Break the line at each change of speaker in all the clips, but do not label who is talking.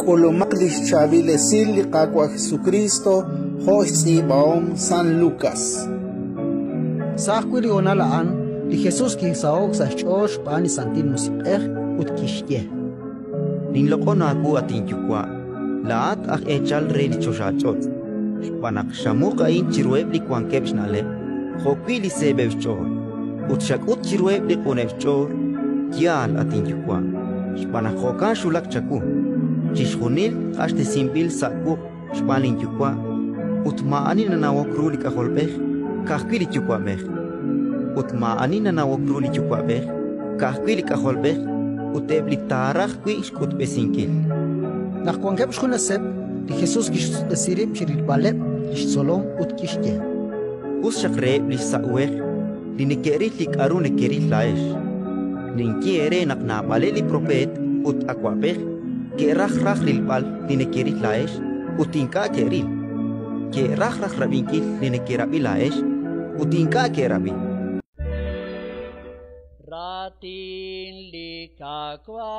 Olomaklish chavile silli kakwa Jesucristo, hoisi baom San Lucas.
Sakwili onalaan, li Jesus ki saog sa chosh pani santin musiker ut kishye.
Ninloko na aku atin yukwa, laat ak echal re li choshachot. Panak shamuka in chirueb li kwankebsh nale, hokwili sebev chor. Ut shakut chirueb li konev chor, kial atin yukwa. Panak hokan shulak chaku. Chishunil ashte simbil saku, shpanin yukwa. Ut maani na nawokru li kaholbech, kahkwili yukwa bech. Ut maani na nawokru li yukwa bech, kahkwili kaholbech, utebli tarach kwi shkut besinkil.
Nakwankeb shkuna sep, li Jesus kish esirib shiril balep, lish solom ut kishye.
Us shakreeb li sauech, li nekerih li karu nekerih laesh. Ninkiere nak napale li propet, ut akwapech, ke rach lilpal li nekerih laesh, utinka keril. Ke rach rabinkil li nekerabi laesh, utinka kerabi.
Ratin likakwa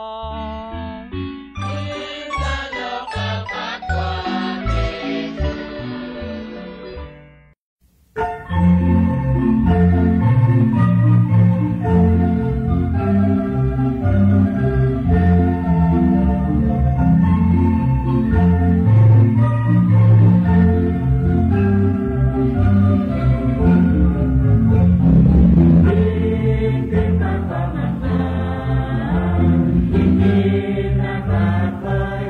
Bye.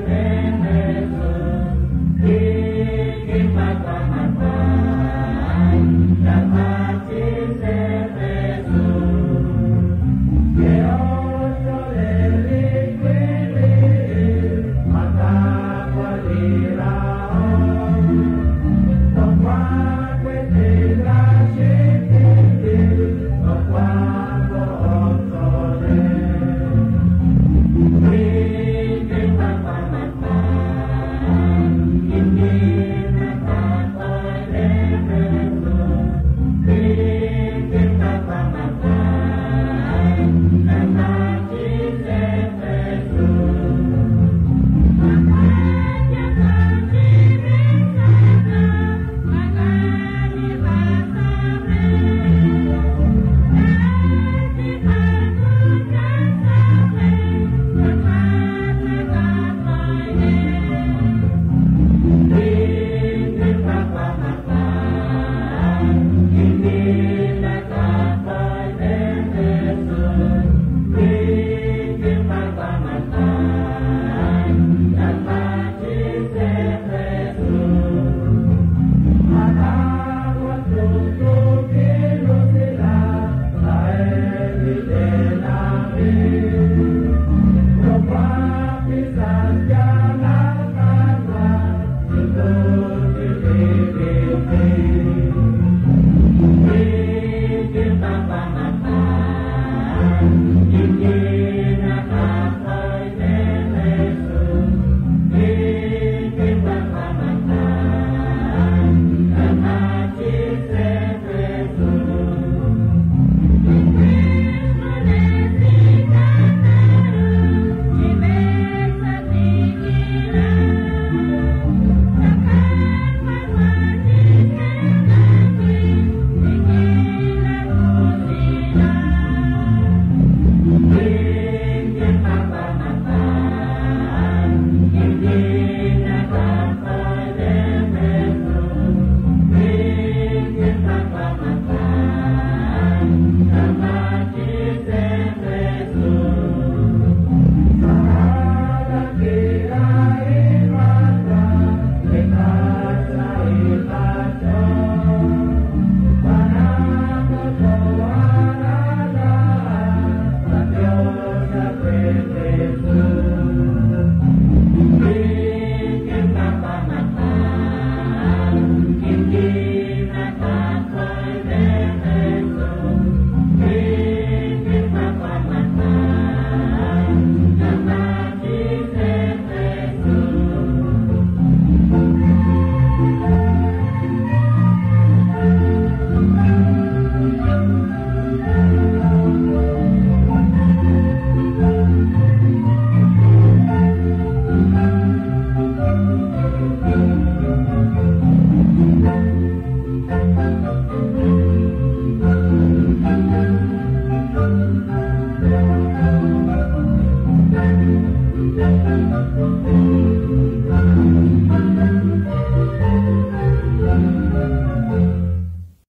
Amen.